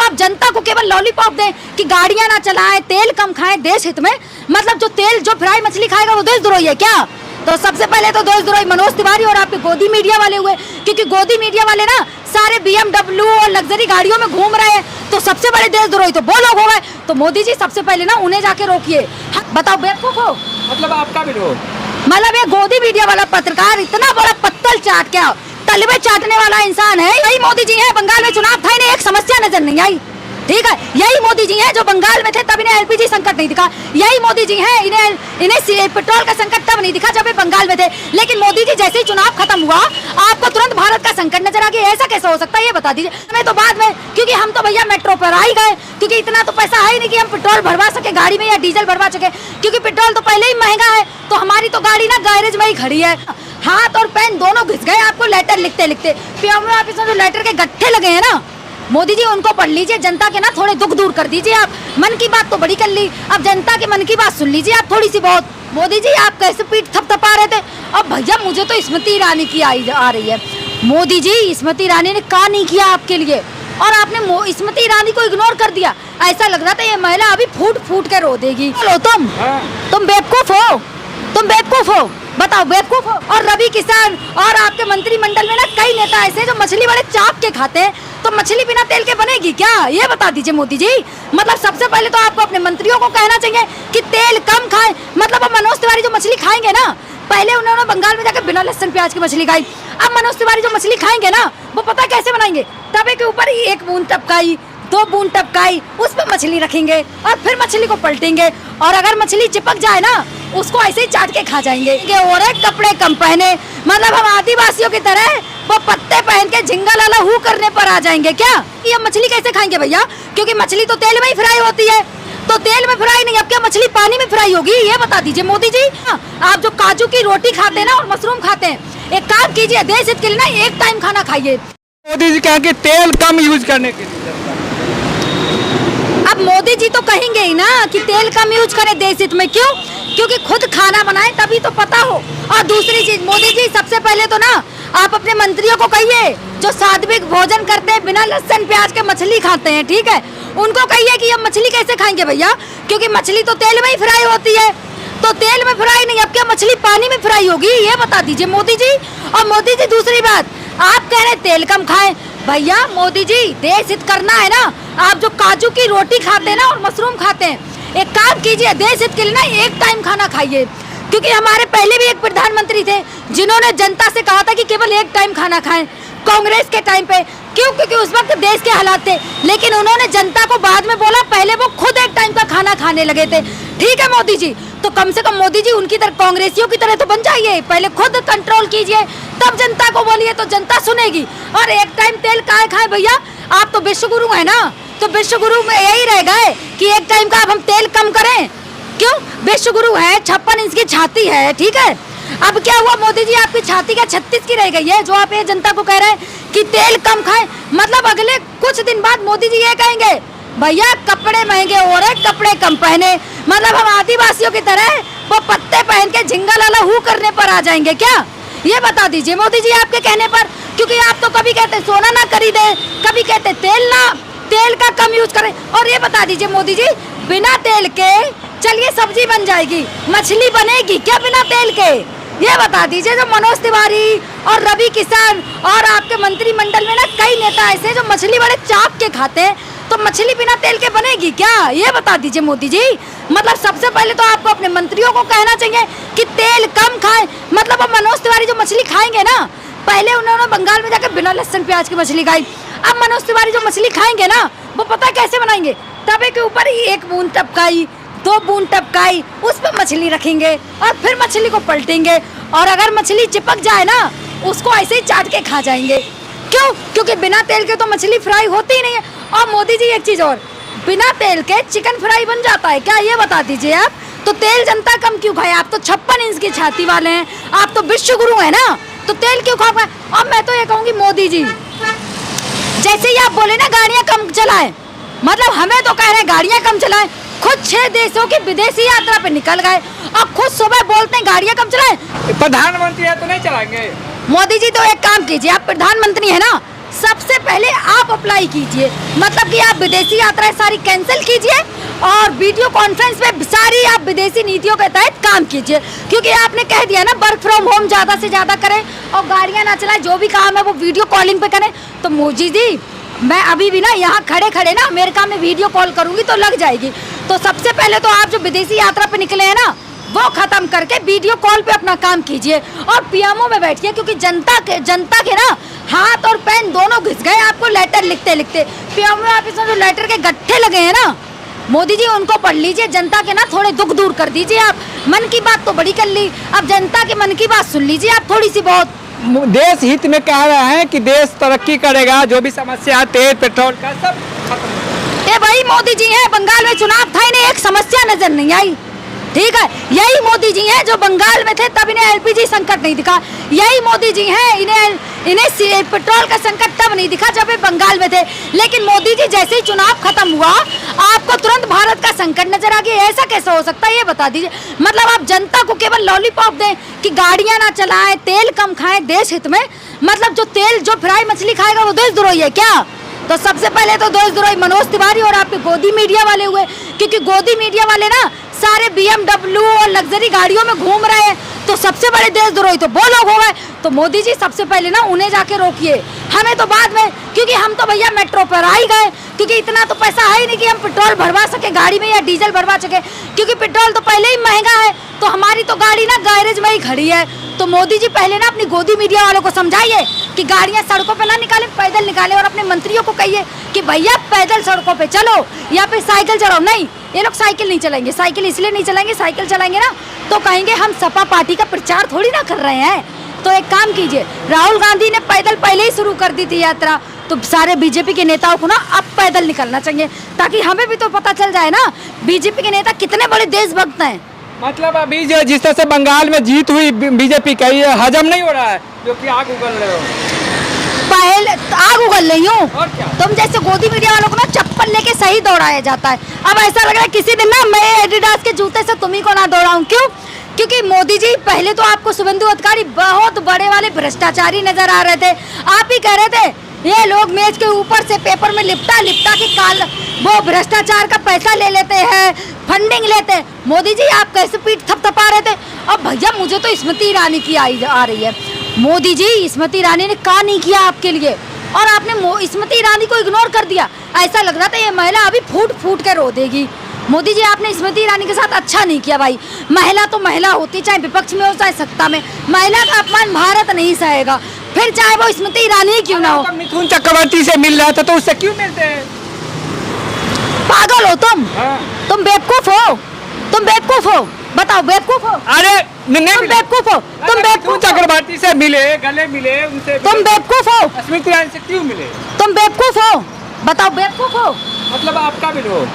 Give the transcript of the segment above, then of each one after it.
आप जनता को केवल लॉलीपॉप दें कि गाड़ियां ना चलाएं, तेल कम खाएं देश हित में, मतलब जो तेल जो फ्राई मछली खाएगा वो देशद्रोही है क्या? तो सबसे पहले तो देशद्रोही मनोज तिवारी और आपके गोदी मीडिया वाले हुए, क्योंकि गोदी मीडिया वाले ना सारे BMW और लग्जरी गाड़ियों में घूम रहे हैं, तो सबसे बड़े देशद्रोही तो वो लोग हो गए। तो मोदी जी सबसे पहले ना उन्हें जाके रोकिए। बताओ बेवकूफ हो, मतलब आपका विरोध, मतलब ये गोदी मीडिया वाला पत्रकार इतना बड़ा पत्तल चाट क्या तलबे चाटने वाला इंसान है। यही मोदी जी है, बंगाल में चुनाव था इन्हें एक समस्या नजर नहीं आई, ठीक है। यही मोदी जी हैं जो बंगाल में थे तब इन्हें LPG संकट नहीं दिखा। यही मोदी जी हैं इन्हें पेट्रोल का संकट तब नहीं दिखा जब ये बंगाल में थे। लेकिन मोदी जी जैसे ही चुनाव खत्म हुआ आपको तुरंत भारत का संकट नजर आ गया। ऐसा कैसे हो सकता है ये बता दीजिए हमें। तो बाद में, क्योंकि हम तो भैया मेट्रो पर आ ही गए, क्योंकि इतना तो पैसा है ही नहीं कि हम पेट्रोल भरवा सके गाड़ी में या डीजल भरवा सके, क्योंकि पेट्रोल तो पहले ही महंगा है। तो हमारी तो गाड़ी ना गैरेज में ही खड़ी है। हाथ और पेन दोनों घिस गए आपको लेटर लिखते लिखते। PMO ऑफिस में जो लेटर के गट्ठे लगे हैं ना मोदी जी, उनको पढ़ लीजिए, जनता के ना थोड़े दुख दूर कर दीजिए आप। मन की बात तो बड़ी कर ली, अब जनता के मन की बात सुन लीजिए आप थोड़ी सी बहुत। मोदी जी आप कैसे पीठ थपथपा रहे थे, अब भैया मुझे तो स्मृति ईरानी की आ रही है। मोदी जी स्मृति ईरानी ने क्या नहीं किया आपके लिए, और आपने स्मृति ईरानी को इग्नोर कर दिया। ऐसा लग रहा था ये महिला अभी फूट फूट के रो देगी। बोलो तुम बेवकूफ हो, तुम बेवकूफ हो, बताओ बेवकूफ हो। और रवि किसान और आपके मंत्रिमंडल में ना कई नेता ऐसे जो मछली बड़े चाप के खाते हैं, तो मछली बिना तेल के बनेगी क्या ये बता दीजिए मोदी जी। मतलब सबसे पहले तो आपको अपने मंत्रियों को कहना चाहिए कि तेल कम खाएं। मतलब अब मनोज तिवारी जो मछली खाएंगे ना, पहले उन्होंने बंगाल में जाकर बिना लहसुन प्याज की मछली खाई, अब मनोज तिवारी जो मछली खाएंगे ना वो पता कैसे बनाएंगे, तवे के ऊपर ही 1 बूंद टपकाई, 2 बूंद टपकाई, उस पर मछली रखेंगे और फिर मछली को पलटेंगे, और अगर मछली चिपक जाए ना उसको ऐसे ही चाट के खा जाएंगे। और कपड़े कम पहने, मतलब हम आदिवासियों की तरह वो पत्ते पहन के झिंगा लाला हु करने पर आ जाएंगे क्या? ये मछली कैसे खाएंगे भैया, क्योंकि मछली तो तेल में ही फ्राई होती है, तो तेल में फ्राई नहीं, अब क्या मछली पानी में फ्राई होगी ये बता दीजिए मोदी जी। आप जो काजू की रोटी खाते हैं ना और मशरूम खाते हैं, एक काम कीजिए, देश हित के लिए ना एक टाइम खाना खाइए। मोदी जी कहेंगे तेल कम यूज करने के लिए। अब मोदी जी तो कहेंगे ही ना कि तेल कम यूज करें देश हित में, क्यों? क्योंकि खुद खाना बनाए तभी तो पता हो। और दूसरी चीज मोदी जी सबसे पहले तो ना आप अपने मंत्रियों को कहिए जो सात्विक भोजन करते हैं, बिना लहसुन प्याज के मछली खाते हैं, ठीक है, उनको कहिए कि ये मछली कैसे खाएंगे भैया, क्योंकि मछली तो तेल में ही फ्राई होती है, तो तेल में फ्राई नहीं, अब क्या मछली पानी में फ्राई होगी ये बता दीजिए मोदी जी। और मोदी जी दूसरी बात, आप कह रहे हैं तेल कम खाएं, भैया मोदी जी देश हित करना है ना, आप जो काजू की रोटी खाते हैं ना और मशरूम खाते हैं, एक काम कीजिए, देश हित के लिए ना एक टाइम खाना खाइए। क्योंकि हमारे पहले भी एक प्रधानमंत्री थे जिन्होंने जनता से कहा था कि केवल एक टाइम खाना खाएं, कांग्रेस के टाइम पे, क्यों? क्योंकि उस वक्त देश के हालात थे, लेकिन उन्होंने जनता को बाद में बोला, पहले वो खुद एक टाइम का खाना खाने लगे थे, ठीक है मोदी जी। तो कम से कम मोदी जी उनकी तरह कांग्रेसियों की तरह तो बन जाइए, पहले खुद कंट्रोल कीजिए, तब जनता को बोलिए तो जनता सुनेगी। और एक टाइम तेल काहे खाए भैया, आप तो विश्व गुरु है ना, तो विश्व गुरु में यही रह गए कि एक टाइम का अब हम तेल कम करें, क्यों? विश्व गुरु है, 56 इंच की छाती है, ठीक है। अब क्या हुआ मोदी जी, आपकी छाती क्या 36 की रह गई है, जो आप ये जनता को कह रहे हैं कि तेल कम खाएं। मतलब अगले कुछ दिन बाद मोदी जी ये कहेंगे, भैया कपड़े महंगे हो रहे, कपड़े कम पहने, मतलब हम आदिवासियों की तरह वो पत्ते पहन के झिंगा लाला हु करने पर आ जाएंगे क्या ये बता दीजिए मोदी जी आपके कहने पर। क्योंकि आप तो कभी कहते सोना ना खरीदे, कभी कहते तेल का कम यूज करें, और ये बता दीजिए मोदी जी बिना तेल के चलिए सब्जी बन जाएगी, मछली बनेगी क्या बिना तेल के ये बता दीजिए। जो मनोज तिवारी और रवि किसान और आपके मंत्रिमंडल में ना कई नेता ऐसे जो मछली बड़े चाप के खाते हैं, तो मछली बिना तेल के बनेगी क्या ये बता दीजिए मोदी जी। मतलब सबसे पहले तो आपको अपने मंत्रियों को कहना चाहिए कि तेल कम खाएं। मतलब अब मनोज तिवारी जो मछली खाएंगे ना, पहले उन्होंने बंगाल में जाकर बिना लहसुन प्याज की मछली खाई, अब मनोज तिवारी जो मछली खाएंगे ना वो पता कैसे बनाएंगे, तवे के ऊपर ही 1 बूंद टपकाई, 2 बूंद टपकाई, उस पर मछली रखेंगे और फिर मछली को पलटेंगे, और अगर मछली चिपक जाए ना उसको ऐसे ही चाट के खा जाएंगे, क्यों? क्योंकि बिना तेल के तो मछली फ्राई होती ही नहीं है। और मोदी जी एक चीज और, बिना तेल के चिकन फ्राई बन जाता है क्या ये बता दीजिए आप। तो तेल जनता कम क्यों खाए, आप तो 56 इंच की छाती वाले हैं, आप तो विश्व गुरु है ना, तो तेल क्यों खा पाए। और मैं तो ये कहूँगी मोदी जी, जैसे ही आप बोले ना गाड़ियाँ कम चलाएं, मतलब हमें तो कह रहे हैं गाड़ियाँ कम चलाएं, खुद 6 देशों की विदेशी यात्रा पे निकल गए और खुद सुबह बोलते हैं गाड़ियाँ कम चलाएं। प्रधानमंत्री है तो नहीं चलाएंगे। मोदी जी तो एक काम कीजिए, आप प्रधानमंत्री है ना, सबसे पहले आप अप्लाई कीजिए, मतलब कि आप विदेशी यात्राएं सारी कैंसिल कीजिए और वीडियो कॉन्फ्रेंस पे सारी आप विदेशी नीतियों के तहत काम कीजिए, क्योंकि आपने कह दिया ना वर्क फ्रॉम होम ज़्यादा से ज़्यादा करें और गाड़ियाँ ना चलाएं, जो भी काम है वो वीडियो कॉलिंग पे करें। तो मोदी जी, मैं अभी भी ना यहाँ खड़े खड़े ना अमेरिका में वीडियो कॉल करूँगी तो लग जाएगी। तो सबसे पहले तो आप जो विदेशी यात्रा पे निकले हैं ना, वो खत्म करके वीडियो कॉल पे अपना काम कीजिए और पीएमओ में बैठिए, क्योंकि जनता के ना हाथ और पेन दोनों घिस गए आपको लेटर लिखते लिखते। पीएमओ ऑफिस में जो लेटर के गट्ठे लगे हैं ना मोदी जी, उनको पढ़ लीजिए, जनता के ना थोड़े दुख दूर कर दीजिए। आप मन की बात तो बड़ी कर ली, अब जनता के मन की बात सुन लीजिए आप थोड़ी सी बहुत। देश हित में कह रहे हैं कि देश तरक्की करेगा, जो भी समस्या तेल पेट्रोल का सब खत्म। ये भाई मोदी जी हैं, बंगाल में चुनाव था, इन्हें एक समस्या नजर नहीं आई, ठीक है। यही मोदी जी हैं जो बंगाल में थे तब इन्हें एलपीजी संकट नहीं दिखा। यही मोदी जी हैं, इन्हें पेट्रोल का संकट तब नहीं दिखा जब ये बंगाल में थे। लेकिन मोदी जी जैसे ही चुनाव खत्म हुआ आपको तुरंत भारत का संकट नजर आ गया। ऐसा कैसे हो सकता है ये बता दीजिए। मतलब आप जनता को केवल लॉलीपॉप दें कि गाड़ियां ना चलाएं, तेल कम खाएं देश हित में, मतलब जो फ्राई मछली खाएगा वो देशद्रोही है क्या? तो सबसे पहले तो देशद्रोही मनोज तिवारी और आपके गोदी मीडिया वाले हुए, क्योंकि गोदी मीडिया वाले ना सारे BMW और लग्जरी गाड़ियों में घूम रहे हैं, तो सबसे बड़े देशद्रोही तो वो लोग हो गए। तो मोदी जी सबसे पहले ना उन्हें जाके रोकिए, हमें तो बाद में, क्योंकि हम तो भैया मेट्रो पर आ ही गए, क्योंकि इतना तो पैसा है ही नहीं कि हम पेट्रोल भरवा सके गाड़ी में या डीजल भरवा सके, क्योंकि पेट्रोल तो पहले ही महंगा है। तो हमारी तो गाड़ी ना गैरेज में ही खड़ी है। तो मोदी जी पहले ना अपनी गोदी मीडिया वालों को समझाइए कि गाड़ियां सड़कों पे ना निकालें, पैदल निकालें, और अपने मंत्रियों को कहिए कि भैया पैदल सड़कों पे चलो या फिर साइकिल चलाओ। नहीं, ये लोग साइकिल नहीं चलाएंगे। साइकिल इसलिए नहीं चलाएंगे, साइकिल चलाएंगे ना तो कहेंगे हम सपा पार्टी का प्रचार थोड़ी ना कर रहे हैं। तो एक काम कीजिए, राहुल गांधी ने पैदल पहले ही शुरू कर दी थी यात्रा, तो सारे बीजेपी के नेताओं को ना अब पैदल निकलना चाहिए, ताकि हमें भी तो पता चल जाए ना बीजेपी के नेता कितने बड़े देशभक्त हैं। मतलब अभी जो जिस तरह से बंगाल में जीत हुई बीजेपी का, ये हजम नहीं हो रहा है, जो कि आग उगल रहे हो। पहले आग उगल रही हूँ, और क्या? तुम जैसे गोदी मीडिया वालों को ना चप्पल लेके सही दौड़ाया जाता है। अब ऐसा लग रहा है किसी दिन ना मैं एडिडास के जूते से तुम्ही को ना दौड़ाऊं। क्यों? क्योंकि मोदी जी पहले तो आपको शुभेंदु अधिकारी बहुत बड़े वाले भ्रष्टाचारी नजर आ रहे थे। आप ही कह रहे थे ये लोग मेज के ऊपर से पेपर में लिपटा के काल वो भ्रष्टाचार का पैसा ले लेते हैं, फंडिंग लेते हैं। मोदी जी आप कैसे पीठ थपथपा रहे थे। अब भैया मुझे तो स्मृति ईरानी की आ रही है। मोदी जी स्मृति ईरानी ने क्या नहीं किया आपके लिए, और आपने स्मृति ईरानी को इग्नोर कर दिया। ऐसा लग रहा था ये महिला अभी फूट फूट के रो देगी। मोदी जी आपने स्मृति ईरानी के साथ अच्छा नहीं किया भाई। महिला तो महिला होती, चाहे विपक्ष में हो चाहे सत्ता में, महिला का अपमान भारत नहीं सहेगा, फिर चाहे वो स्मृति ईरानी ही क्यों ना हो। मिथुन चक्रवर्ती से मिल रहा था तो उससे क्यों मिलते हैं? पागल हो तुम? हाँ। तुम बेवकूफ हो, तुम बेवकूफ हो, बताओ बेवकूफ हो? अरे तुम बेवकूफ हो, तुम बेवकूफ चक्रवर्ती से मिले, गले मिले उनसे, तुम बेवकूफ हो, स्मृति ईरानी से क्यों मिले? तुम बेवकूफ हो, बताओ बेवकूफ हो? मतलब आपका भी लो,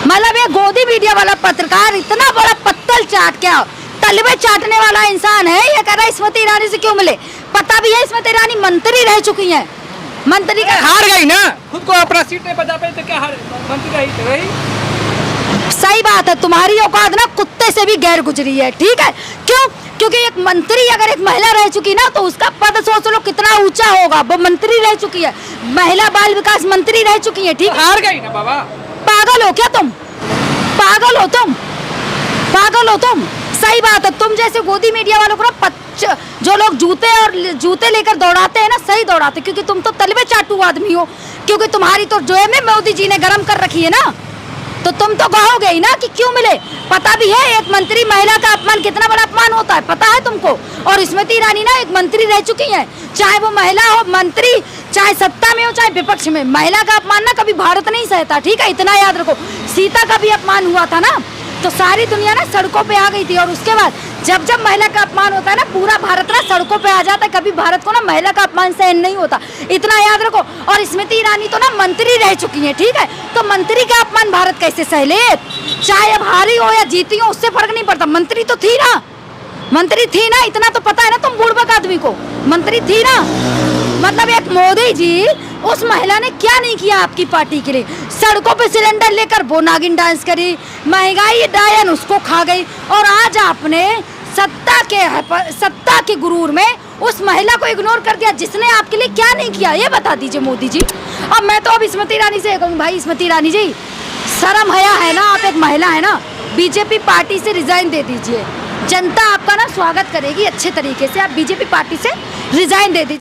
मतलब ये गोदी मीडिया वाला पत्रकार इतना बड़ा पत्तल चाट क्या तलबे चाटने वाला इंसान है, ये कह रहा है स्मृति ईरानी से क्यों मिले। पता भी है स्मृति ईरानी मंत्री रह चुकी हैं, मंत्री का हार गई ना, खुद को अपना सीट नहीं बचा पाई तो क्या हार, मंत्री रही। सही बात है, तुम्हारी औकात ना कुत्ते से भी गैर गुजरी है, ठीक है। क्यों? क्योंकि एक मंत्री अगर एक महिला रह चुकी ना तो उसका पद सोच लो कितना ऊंचा होगा। वो मंत्री रह चुकी है, महिला बाल विकास मंत्री रह चुकी है, ठीक है। हार गई ना बाबा। पागल हो क्या तुम? पागल हो तुम? पागल हो तुम? सही बात है, तुम जैसे गोदी मीडिया वालों को ना जो लोग जूते लेकर दौड़ाते हैं ना, सही दौड़ाते, क्योंकि तुम तो तलबे चाटू आदमी हो। क्योंकि तुम्हारी तो जो है में मोदी जी ने गरम कर रखी है ना, तो तुम तो कहोगे ही ना कि क्यों मिले। पता भी है एक मंत्री महिला का अपमान कितना बड़ा अपमान होता है, पता है तुमको। और स्मृति ईरानी ना एक मंत्री रह चुकी हैं, चाहे वो महिला हो मंत्री, चाहे सत्ता में हो चाहे विपक्ष में, महिला का अपमान ना कभी भारत नहीं सहता, ठीक है, इतना याद रखो। सीता का भी अपमान हुआ था ना तो सारी दुनिया ना सड़कों पे आ गई थी, और उसके बाद जब जब महिला का अपमान होता है ना पूरा भारत ना सड़कों पे आ जाता है। कभी भारत को ना महिला का अपमान सहन नहीं होता, इतना याद रखो। और स्मृति ईरानी तो ना मंत्री रह चुकी हैं, ठीक है, तो मंत्री का अपमान भारत कैसे सह ले। चाहे अब हारी हो या जीती हो उससे फर्क नहीं पड़ता, मंत्री तो थी ना, मंत्री थी ना, इतना तो पता है ना तुम बुड़बक आदमी को, मंत्री थी ना। मतलब एक मोदी जी उस महिला ने क्या नहीं किया आपकी पार्टी के लिए। सड़कों पे सिलेंडर लेकर वो नागिन डांस करी, महंगाई डायन उसको खा गई, और आज आपने सत्ता के गुरूर में उस महिला को इग्नोर कर दिया जिसने आपके लिए क्या नहीं किया, ये बता दीजिए मोदी जी। अब मैं तो अब स्मृति ईरानी से कहूँ, भाई स्मृति ईरानी जी, शर्म हया है ना, आप एक महिला है ना, बीजेपी पार्टी से रिजाइन दे दीजिए। जनता आपका ना स्वागत करेगी अच्छे तरीके से, आप बीजेपी पार्टी से रिजाइन दे दीजिए।